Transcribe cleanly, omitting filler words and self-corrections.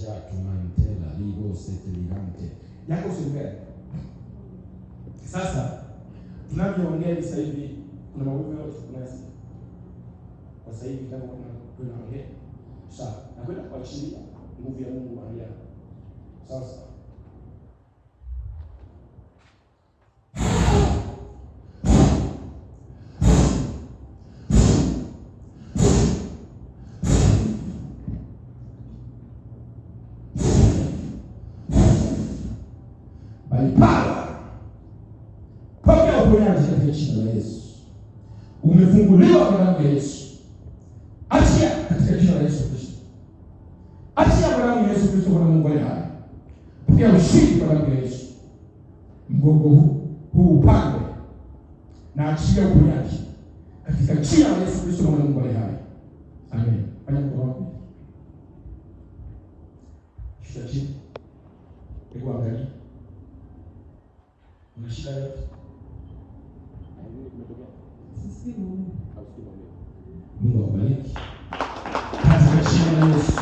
jatu mantela ligo setelihante yako sivyo. Sasa tunavyoongea sasa hivi kuna mambo yote tunayasikia kwa sasa hivi, kama tunaongea sawa, na kwenda kuachilia nguvu ya Mungu mahali hapo. Sasa power. Pokea uponyaji katika jina la Yesu. Umefunguliwa kwa damu ya Yesu. Achia katika jina la Yesu Kristo. Achia kwa damu ya Yesu Kristo kwa Mungu aliye hai. Pokea ushindi kwa damu ya Yesu. Mgongo huu upande na achia uponyaji katika jina la Yesu Kristo kwa Mungu aliye hai. Amen. Fanya kwa wako. Shika chini. Hebu angalia. Unashika yote. Mungu akubariki.